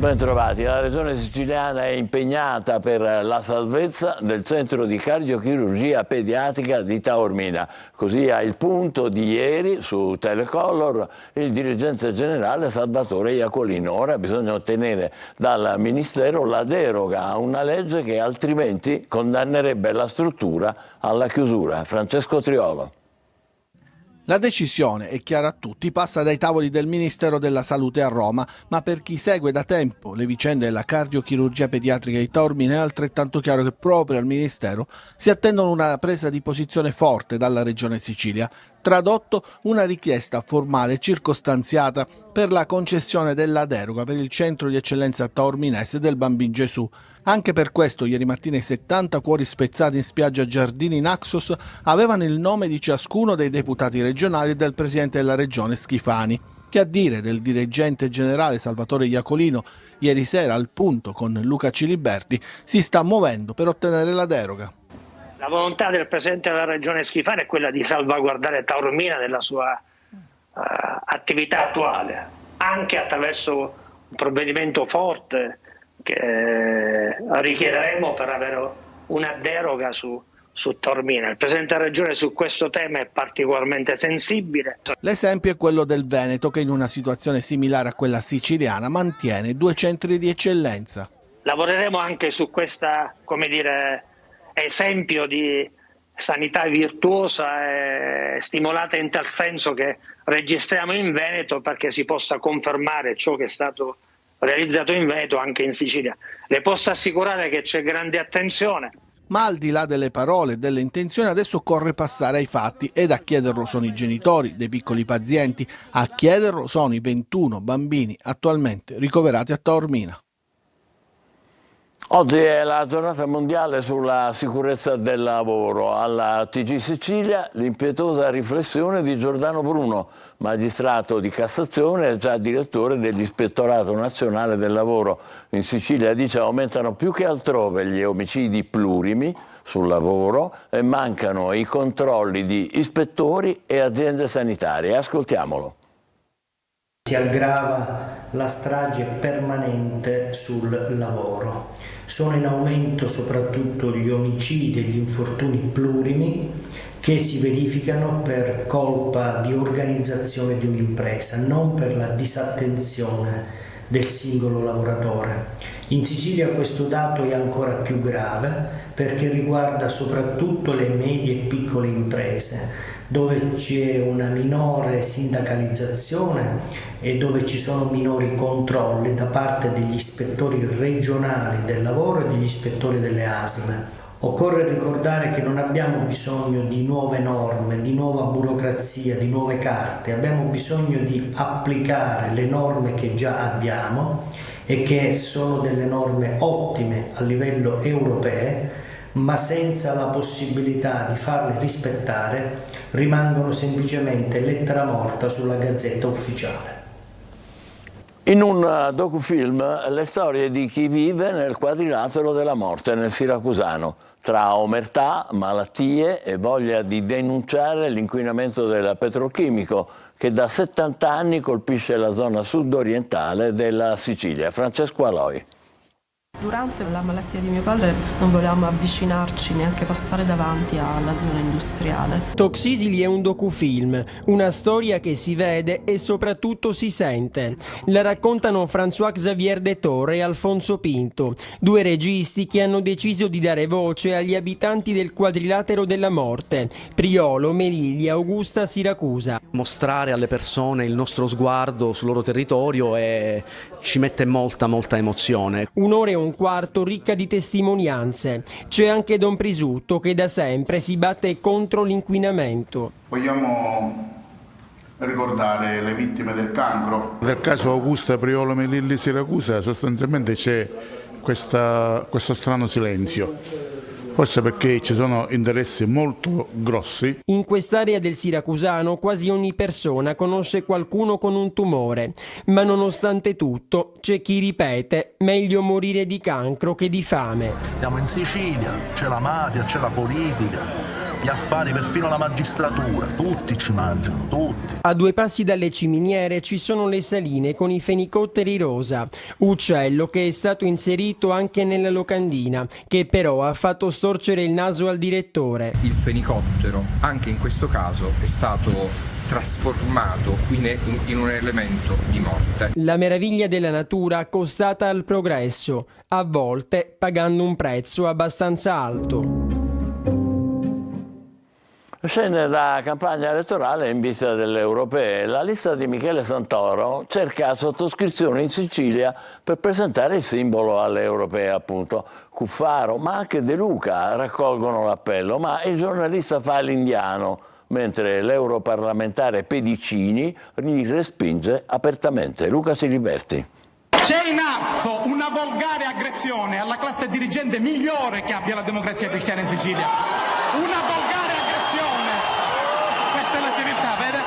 Bentrovati. La Regione siciliana è impegnata per la salvezza del centro di cardiochirurgia pediatrica di Taormina. Così a Il Punto di ieri su Telecolor il dirigente generale Salvatore Iacolino. Ora bisogna ottenere dal Ministero la deroga a una legge che altrimenti condannerebbe la struttura alla chiusura. Francesco Triolo. La decisione, è chiara a tutti, passa dai tavoli del Ministero della Salute a Roma, ma per chi segue da tempo le vicende della cardiochirurgia pediatrica di Taormina è altrettanto chiaro che proprio al Ministero si attendono una presa di posizione forte dalla Regione Sicilia. Tradotto, una richiesta formale circostanziata per la concessione della deroga per il centro di eccellenza taorminese del Bambin Gesù. Anche per questo ieri mattina i 70 cuori spezzati in spiaggia Giardini Naxos avevano il nome di ciascuno dei deputati regionali e del presidente della regione Schifani, che a dire del dirigente generale Salvatore Iacolino ieri sera al Punto con Luca Ciliberti si sta muovendo per ottenere la deroga. La volontà del presidente della regione Schifani è quella di salvaguardare Taormina nella sua attività attuale, anche attraverso un provvedimento forte che richiederemo per avere una deroga su Taormina. Il Presidente della Regione su questo tema è particolarmente sensibile. L'esempio è quello del Veneto, che in una situazione similare a quella siciliana mantiene 2 centri di eccellenza. Lavoreremo anche su questa, esempio di sanità virtuosa e stimolata in tal senso che registriamo in Veneto, perché si possa confermare ciò che è stato realizzato in Veneto anche in Sicilia. Le posso assicurare che c'è grande attenzione. Ma al di là delle parole e delle intenzioni adesso occorre passare ai fatti, ed a chiederlo sono i genitori dei piccoli pazienti, a chiederlo sono i 21 bambini attualmente ricoverati a Taormina. Oggi è la giornata mondiale sulla sicurezza del lavoro. Alla TG Sicilia l'impietosa riflessione di Giordano Bruno, magistrato di Cassazione e già direttore dell'Ispettorato Nazionale del Lavoro. In Sicilia, dice, aumentano più che altrove gli omicidi plurimi sul lavoro e mancano i controlli di ispettori e aziende sanitarie. Ascoltiamolo. Si aggrava la strage permanente sul lavoro. Sono in aumento soprattutto gli omicidi e gli infortuni plurimi che si verificano per colpa di organizzazione di un'impresa, non per la disattenzione del singolo lavoratore. In Sicilia questo dato è ancora più grave perché riguarda soprattutto le medie e piccole imprese, dove c'è una minore sindacalizzazione e dove ci sono minori controlli da parte degli ispettori regionali del lavoro e degli ispettori delle ASL. Occorre ricordare che non abbiamo bisogno di nuove norme, di nuova burocrazia, di nuove carte, abbiamo bisogno di applicare le norme che già abbiamo e che sono delle norme ottime a livello europeo, ma senza la possibilità di farle rispettare rimangono semplicemente lettera morta sulla Gazzetta Ufficiale. In un docufilm le storie di chi vive nel quadrilatero della morte nel Siracusano, tra omertà, malattie e voglia di denunciare l'inquinamento del petrolchimico che da 70 anni colpisce la zona sud-orientale della Sicilia. Francesco Aloi. Durante la malattia di mio padre non volevamo avvicinarci, neanche passare davanti alla zona industriale. Toxisili è un docufilm, una storia che si vede e soprattutto si sente. La raccontano François Xavier de Torre e Alfonso Pinto, 2 registi che hanno deciso di dare voce agli abitanti del quadrilatero della morte, Priolo, Melilli, Augusta, Siracusa. Mostrare alle persone il nostro sguardo sul loro territorio ci mette molta emozione. 1 ora e un quarto ricca di testimonianze. C'è anche Don Prisutto che da sempre si batte contro l'inquinamento. Vogliamo ricordare le vittime del cancro. Nel caso Augusta, Priolo, Melilli, Siracusa sostanzialmente c'è questo strano silenzio. Forse perché ci sono interessi molto grossi. In quest'area del Siracusano quasi ogni persona conosce qualcuno con un tumore, ma nonostante tutto c'è chi ripete: meglio morire di cancro che di fame. Siamo in Sicilia, c'è la mafia, c'è la politica, gli affari, perfino la magistratura, tutti ci mangiano, tutti. A 2 passi dalle ciminiere ci sono le saline con i fenicotteri rosa, uccello che è stato inserito anche nella locandina, che però ha fatto storcere il naso al direttore. Il fenicottero, anche in questo caso, è stato trasformato in un elemento di morte. La meraviglia della natura accostata al progresso, a volte pagando un prezzo abbastanza alto. Scende da campagna elettorale in vista delle europee. La lista di Michele Santoro cerca sottoscrizioni in Sicilia per presentare il simbolo alle europee, appunto. Cuffaro, ma anche De Luca raccolgono l'appello, ma il giornalista fa l'indiano, mentre l'europarlamentare Pedicini li respinge apertamente. Luca Siliberti. C'è in atto una volgare aggressione alla classe dirigente migliore che abbia la Democrazia Cristiana in Sicilia. Una volgare aggressione. Questa è la civiltà, vede?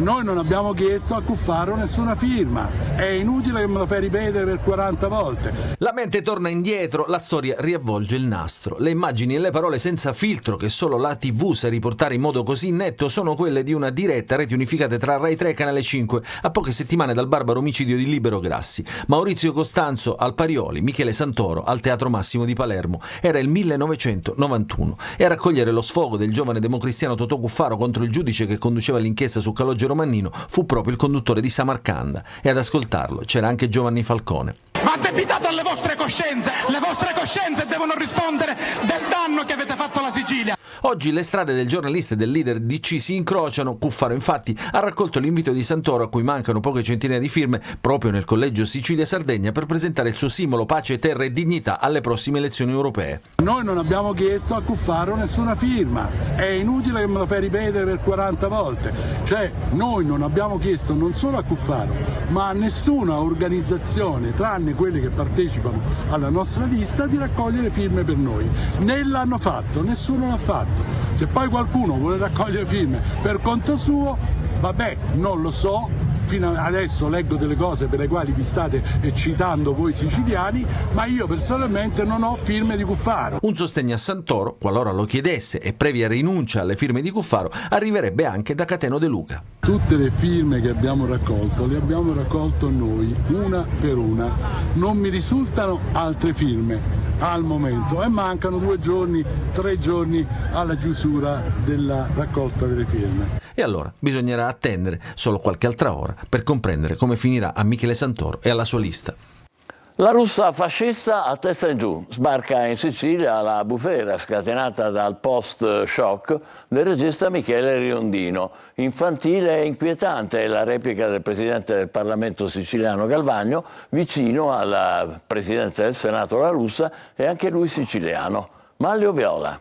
Noi non abbiamo chiesto a Cuffaro nessuna firma. È inutile che me lo fai ripetere per 40 volte. La mente torna indietro, la storia riavvolge il nastro. Le immagini e le parole senza filtro che solo la TV sa riportare in modo così netto sono quelle di una diretta a reti unificate tra Rai 3 e Canale 5 a poche settimane dal barbaro omicidio di Libero Grassi. Maurizio Costanzo al Parioli, Michele Santoro al Teatro Massimo di Palermo. Era il 1991 e a raccogliere lo sfogo del giovane democristiano Totò Cuffaro contro il giudice che conduceva l'inchiesta su Calogero Mannino fu proprio il conduttore di Samarcanda e ad ascoltarlo c'era anche Giovanni Falcone. Ma addebitate alle vostre coscienze, le vostre coscienze devono rispondere del danno che avete fatto alla Sicilia. Oggi le strade del giornalista e del leader DC si incrociano. Cuffaro infatti ha raccolto l'invito di Santoro, a cui mancano poche centinaia di firme, proprio nel collegio Sicilia-Sardegna per presentare il suo simbolo pace, terra e dignità alle prossime elezioni europee. Noi non abbiamo chiesto a Cuffaro nessuna firma. È inutile che me lo fai ripetere per 40 volte. Cioè, noi non abbiamo chiesto non solo a Cuffaro, ma a nessuna organizzazione, tranne quelle che partecipano alla nostra lista, di raccogliere firme per noi. Né l'hanno fatto, nessuno l'ha fatto. Se poi qualcuno vuole raccogliere firme per conto suo, vabbè, non lo so. Fino adesso leggo delle cose per le quali vi state eccitando voi siciliani, ma io personalmente non ho firme di Cuffaro. Un sostegno a Santoro, qualora lo chiedesse e previa rinuncia alle firme di Cuffaro, arriverebbe anche da Cateno De Luca. Tutte le firme che abbiamo raccolto le abbiamo raccolto noi, una per una. Non mi risultano altre firme al momento e mancano 2 giorni, 3 giorni alla chiusura della raccolta delle firme. E allora bisognerà attendere solo qualche altra ora per comprendere come finirà a Michele Santoro e alla sua lista. La russa fascista a testa in giù sbarca in Sicilia la bufera scatenata dal post-shock del regista Michele Riondino. Infantile e inquietante è la replica del presidente del Parlamento siciliano Galvagno vicino al presidente del Senato La Russa e anche lui siciliano. Manlio Viola.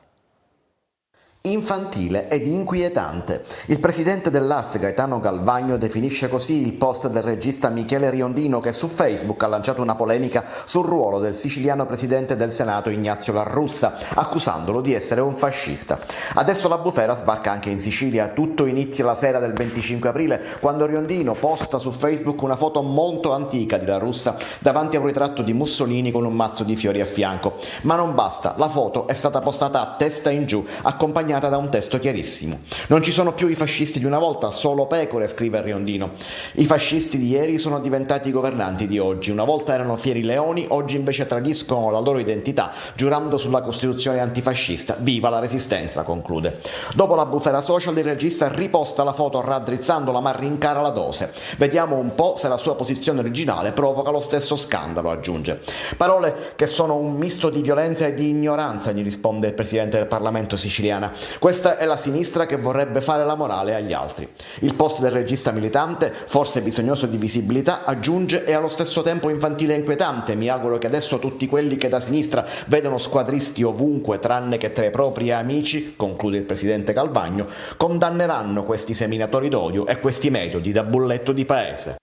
Infantile ed inquietante. Il presidente dell'ARS Gaetano Galvagno definisce così il post del regista Michele Riondino, che su Facebook ha lanciato una polemica sul ruolo del siciliano presidente del Senato Ignazio La Russa, accusandolo di essere un fascista. Adesso la bufera sbarca anche in Sicilia. Tutto inizia la sera del 25 aprile quando Riondino posta su Facebook una foto molto antica di La Russa davanti a un ritratto di Mussolini con un mazzo di fiori a fianco. Ma non basta, la foto è stata postata a testa in giù, accompagnata da un testo chiarissimo. Non ci sono più i fascisti di una volta, solo pecore, scrive Riondino. I fascisti di ieri sono diventati i governanti di oggi. Una volta erano fieri leoni, oggi invece tradiscono la loro identità, giurando sulla Costituzione antifascista. Viva la Resistenza, conclude. Dopo la bufera social, il regista riposta la foto raddrizzandola, ma rincara la dose. Vediamo un po' se la sua posizione originale provoca lo stesso scandalo, aggiunge. Parole che sono un misto di violenza e di ignoranza, gli risponde il presidente del Parlamento siciliano. Questa è la sinistra che vorrebbe fare la morale agli altri. Il post del regista militante, forse bisognoso di visibilità, aggiunge, è allo stesso tempo infantile e inquietante. Mi auguro che adesso tutti quelli che da sinistra vedono squadristi ovunque tranne che tra i propri amici, conclude il presidente Galvagno, condanneranno questi seminatori d'odio e questi metodi da bulletto di paese.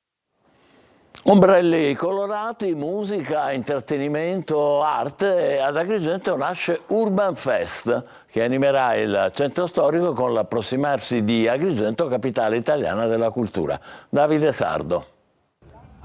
Ombrelli colorati, musica, intrattenimento, arte. Ad Agrigento nasce Urban Fest, che animerà il centro storico con l'approssimarsi di Agrigento, capitale italiana della cultura. Davide Sardo.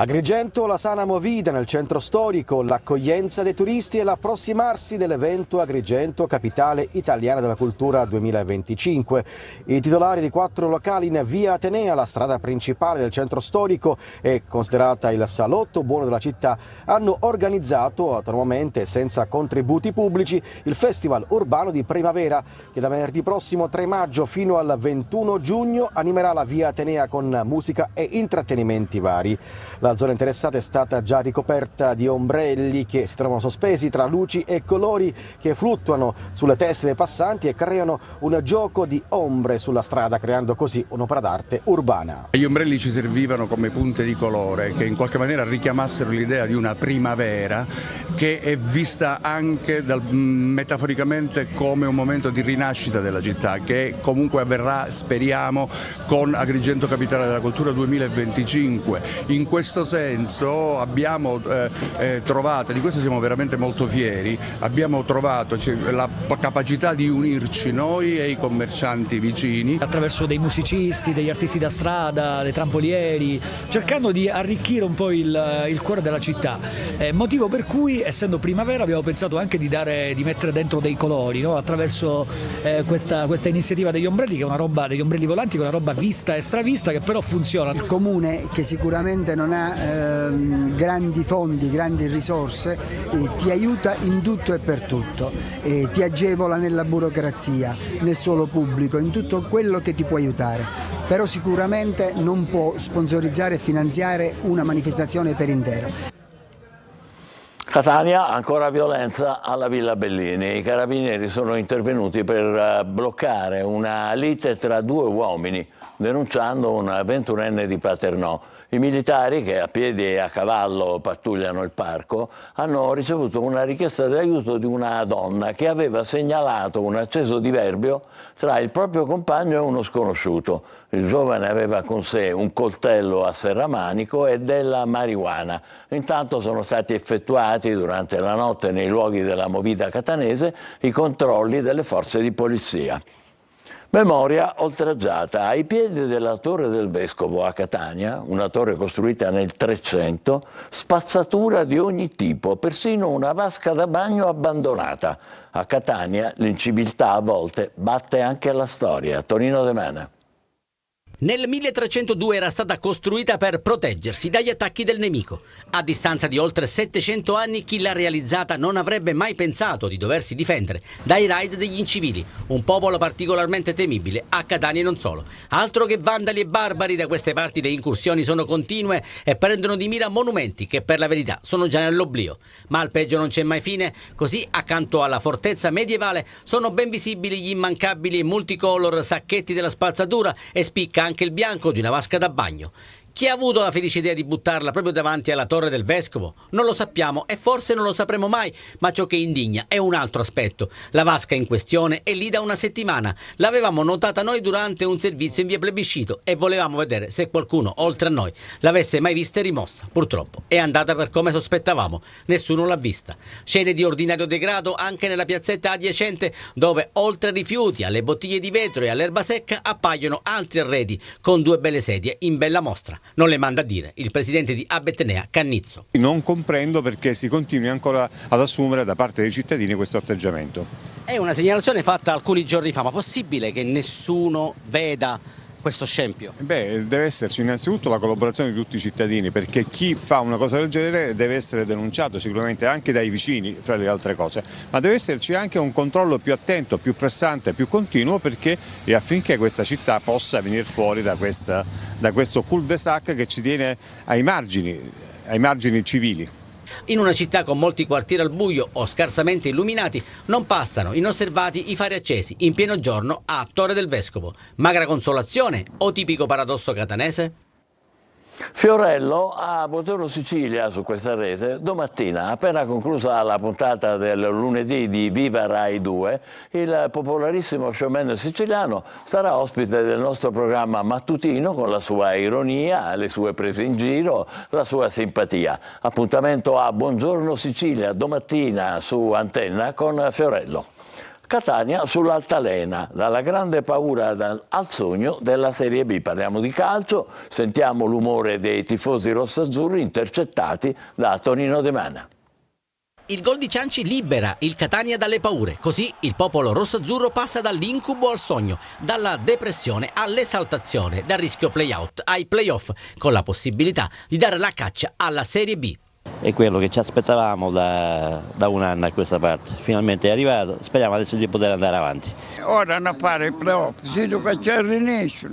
Agrigento, la sana movida nel centro storico, l'accoglienza dei turisti e l'approssimarsi dell'evento Agrigento Capitale Italiana della Cultura 2025. I titolari di 4 locali in via Atenea, la strada principale del centro storico e considerata il salotto buono della città, hanno organizzato autonomamente, senza contributi pubblici, il Festival Urbano di Primavera, che da venerdì prossimo 3 maggio fino al 21 giugno animerà la via Atenea con musica e intrattenimenti vari. La zona interessata è stata già ricoperta di ombrelli che si trovano sospesi tra luci e colori che fluttuano sulle teste dei passanti e creano un gioco di ombre sulla strada, creando così un'opera d'arte urbana. Gli ombrelli ci servivano come punte di colore che in qualche maniera richiamassero l'idea di una primavera che è vista anche metaforicamente come un momento di rinascita della città, che comunque avverrà, speriamo, con Agrigento Capitale della Cultura 2025. In questo senso abbiamo trovato, di questo siamo veramente molto fieri, abbiamo trovato la capacità di unirci noi e i commercianti vicini. Attraverso dei musicisti, degli artisti da strada, dei trampolieri, cercando di arricchire un po' il cuore della città. Motivo per cui, essendo primavera, abbiamo pensato anche di mettere dentro dei colori, no? Attraverso questa iniziativa degli ombrelli, che è una roba, degli ombrelli volanti, che è una roba vista e stravista, che però funziona. Il comune, che sicuramente non ha grandi fondi, grandi risorse, ti aiuta in tutto e per tutto, ti agevola nella burocrazia, nel suolo pubblico, in tutto quello che ti può aiutare, però sicuramente non può sponsorizzare e finanziare una manifestazione per intero. Catania, ancora violenza alla Villa Bellini. I carabinieri sono intervenuti per bloccare una lite tra 2 uomini, denunciando un 21enne di Paternò. I militari, che a piedi e a cavallo pattugliano il parco, hanno ricevuto una richiesta di aiuto di una donna che aveva segnalato un acceso diverbio tra il proprio compagno e uno sconosciuto. Il giovane aveva con sé un coltello a serramanico e della marijuana. Intanto sono stati effettuati durante la notte nei luoghi della movida catanese i controlli delle forze di polizia. Memoria oltraggiata. Ai piedi della Torre del Vescovo a Catania, una torre costruita nel 300, spazzatura di ogni tipo, persino una vasca da bagno abbandonata. A Catania l'inciviltà a volte batte anche la storia. Tonino De Mena. Nel 1302 era stata costruita per proteggersi dagli attacchi del nemico. A distanza di oltre 700 anni, chi l'ha realizzata non avrebbe mai pensato di doversi difendere dai raid degli incivili, un popolo particolarmente temibile a Catania e non solo. Altro che vandali e barbari, da queste parti le incursioni sono continue e prendono di mira monumenti che per la verità sono già nell'oblio. Ma al peggio non c'è mai fine, così accanto alla fortezza medievale sono ben visibili gli immancabili multicolor sacchetti della spazzatura e spicca anche il bianco di una vasca da bagno. Chi ha avuto la felice idea di buttarla proprio davanti alla Torre del Vescovo? Non lo sappiamo e forse non lo sapremo mai, ma ciò che indigna è un altro aspetto. La vasca in questione è lì da una settimana. L'avevamo notata noi durante un servizio in via Plebiscito e volevamo vedere se qualcuno, oltre a noi, l'avesse mai vista e rimossa. Purtroppo è andata per come sospettavamo. Nessuno l'ha vista. Scene di ordinario degrado anche nella piazzetta adiacente, dove oltre ai rifiuti, alle bottiglie di vetro e all'erba secca appaiono altri arredi con 2 belle sedie in bella mostra. Non le manda a dire il presidente di Abetenea, Cannizzo. Non comprendo perché si continui ancora ad assumere da parte dei cittadini questo atteggiamento. È una segnalazione fatta alcuni giorni fa, ma possibile che nessuno veda questo scempio? Deve esserci innanzitutto la collaborazione di tutti i cittadini, perché chi fa una cosa del genere deve essere denunciato sicuramente anche dai vicini, fra le altre cose, ma deve esserci anche un controllo più attento, più pressante, più continuo, perché e affinché questa città possa venire fuori da questo cul-de-sac che ci tiene ai margini civili. In una città con molti quartieri al buio o scarsamente illuminati non passano inosservati i fari accesi in pieno giorno a Torre del Vescovo. Magra consolazione o tipico paradosso catanese? Fiorello a Buongiorno Sicilia su questa rete domattina, appena conclusa la puntata del lunedì di Viva Rai 2, il popolarissimo showman siciliano sarà ospite del nostro programma mattutino con la sua ironia, le sue prese in giro, la sua simpatia. Appuntamento a Buongiorno Sicilia domattina su Antenna con Fiorello. Catania sull'altalena, dalla grande paura al sogno della Serie B. Parliamo di calcio, sentiamo l'umore dei tifosi rossazzurri intercettati da Tonino De Mana. Il gol di Cianci libera il Catania dalle paure, così il popolo rossazzurro passa dall'incubo al sogno, dalla depressione all'esaltazione, dal rischio play-out ai play-off, con la possibilità di dare la caccia alla Serie B. È quello che ci aspettavamo da un anno a questa parte, finalmente è arrivato, speriamo adesso di poter andare avanti. Ora non fare il play-off, se che c'è l'inizio,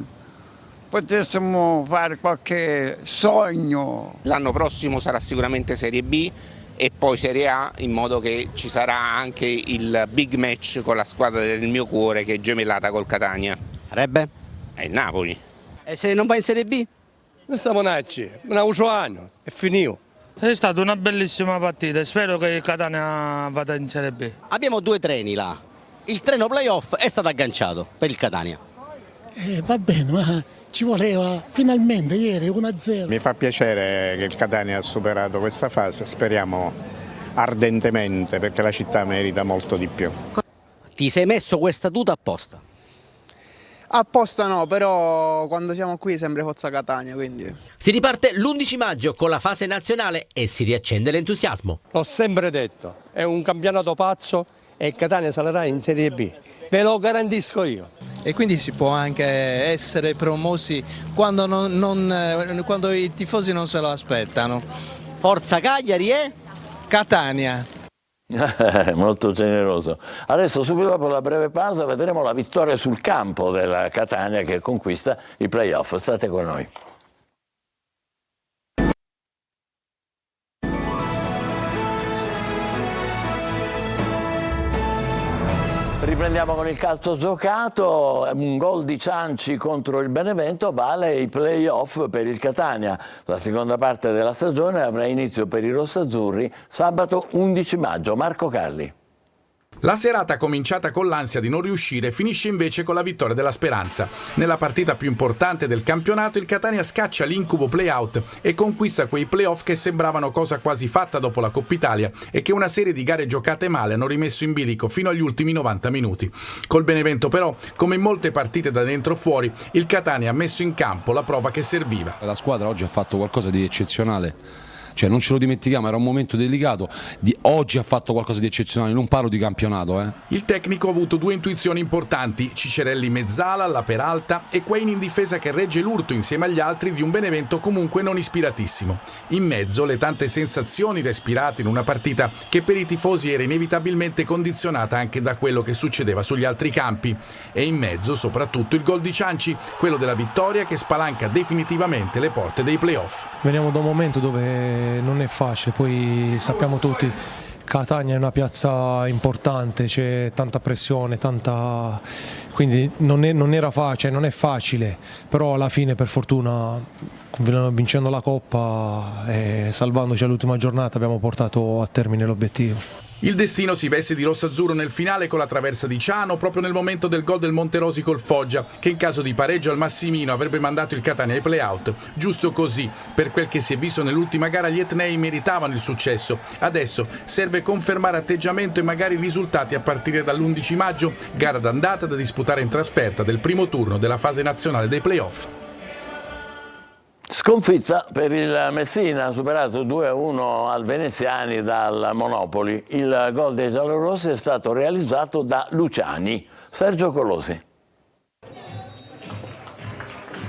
potessimo fare qualche sogno. L'anno prossimo sarà sicuramente Serie B e poi Serie A, in modo che ci sarà anche il big match con la squadra del mio cuore che è gemellata col Catania. Sarebbe? È il Napoli. E se non va in Serie B? Non stiamo nacci, un altro anno, è finito. È stata una bellissima partita, spero che il Catania vada in Serie B. Abbiamo due treni là, il treno playoff è stato agganciato per il Catania. Va bene, ma ci voleva finalmente ieri 1-0. Mi fa piacere che il Catania ha superato questa fase, speriamo ardentemente perché la città merita molto di più. Ti sei messo questa tuta apposta? Apposta no, però quando siamo qui sembra Forza Catania, quindi. Si riparte l'11 maggio con la fase nazionale e si riaccende l'entusiasmo. L'ho sempre detto, è un campionato pazzo e il Catania salirà in Serie B, ve lo garantisco io. E quindi si può anche essere promossi quando, quando i tifosi non se lo aspettano. Forza Cagliari e Catania. Molto generoso. Adesso subito dopo la breve pausa vedremo la vittoria sul campo della Catania che conquista i play-off. State con noi. Riprendiamo con il calcio giocato, un gol di Cianci contro il Benevento vale i play-off per il Catania. La seconda parte della stagione avrà inizio per i rossazzurri sabato 11 maggio. Marco Carli. La serata, cominciata con l'ansia di non riuscire, finisce invece con la vittoria della speranza. Nella partita più importante del campionato il Catania scaccia l'incubo play-out e conquista quei play-off che sembravano cosa quasi fatta dopo la Coppa Italia e che una serie di gare giocate male hanno rimesso in bilico fino agli ultimi 90 minuti. Col Benevento però, come in molte partite da dentro fuori, il Catania ha messo in campo la prova che serviva. La squadra oggi ha fatto qualcosa di eccezionale. Cioè non ce lo dimentichiamo, era un momento delicato, oggi ha fatto qualcosa di eccezionale, non parlo di campionato. Il tecnico ha avuto due intuizioni importanti, Cicerelli mezzala, la Peralta e Quain in difesa che regge l'urto insieme agli altri di un Benevento comunque non ispiratissimo. In mezzo le tante sensazioni respirate in una partita che per i tifosi era inevitabilmente condizionata anche da quello che succedeva sugli altri campi. E in mezzo soprattutto il gol di Cianci, quello della vittoria che spalanca definitivamente le porte dei play-off. Veniamo da un momento dove non è facile, poi sappiamo tutti Catania è una piazza importante, c'è tanta pressione, quindi non era facile, non è facile, però alla fine per fortuna vincendo la Coppa e salvandoci all'ultima giornata abbiamo portato a termine l'obiettivo. Il destino si veste di rosso-azzurro nel finale con la traversa di Ciano proprio nel momento del gol del Monterosi col Foggia, che in caso di pareggio al Massimino avrebbe mandato il Catania ai play-out. Giusto così, per quel che si è visto nell'ultima gara gli etnei meritavano il successo. Adesso serve confermare atteggiamento e magari risultati a partire dall'11 maggio, gara d'andata da disputare in trasferta del primo turno della fase nazionale dei play-off. Sconfitta per il Messina, superato 2-1 al Veneziani dal Monopoli. Il gol dei giallorossi è stato realizzato da Luciani. Sergio Colosi.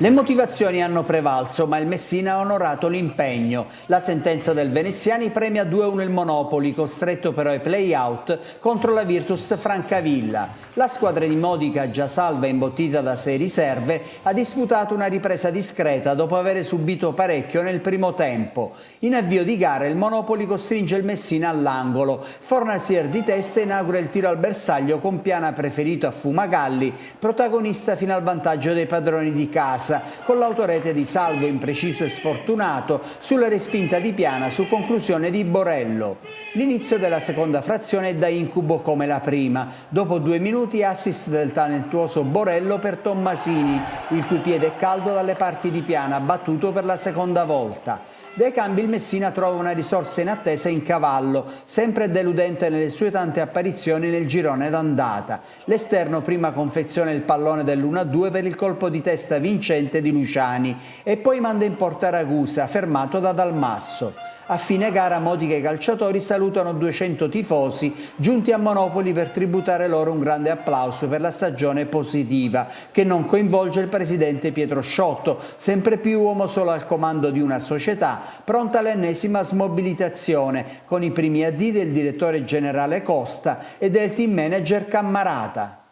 Le motivazioni hanno prevalso, ma il Messina ha onorato l'impegno. La sentenza del Veneziani premia 2-1 il Monopoli, costretto però ai play-out contro la Virtus Francavilla. La squadra di Modica, già salva e imbottita da 6 riserve, ha disputato una ripresa discreta dopo aver subito parecchio nel primo tempo. In avvio di gara il Monopoli costringe il Messina all'angolo. Fornasier di testa inaugura il tiro al bersaglio con Piana preferito a Fumagalli, protagonista fino al vantaggio dei padroni di casa, con l'autorete di Salvo impreciso e sfortunato sulla respinta di Piana su conclusione di Borello. L'inizio della seconda frazione è da incubo come la prima. Dopo 2 minuti assist del talentuoso Borello per Tommasini, il cui piede è caldo dalle parti di Piana, battuto per la seconda volta. Dai cambi il Messina trova una risorsa in attesa in Cavallo, sempre deludente nelle sue tante apparizioni nel girone d'andata. L'esterno prima confeziona il pallone dell'1-2 per il colpo di testa vincente di Luciani e poi manda in porta Ragusa, fermato da Dalmasso. A fine gara Modica e i calciatori salutano 200 tifosi giunti a Monopoli per tributare loro un grande applauso per la stagione positiva, che non coinvolge il presidente Pietro Sciotto, sempre più uomo solo al comando di una società, pronta all'ennesima smobilitazione, con i primi addii del direttore generale Costa e del team manager Cammarata.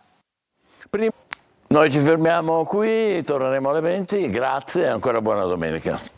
Noi ci fermiamo qui, torneremo alle 20, grazie e ancora buona domenica.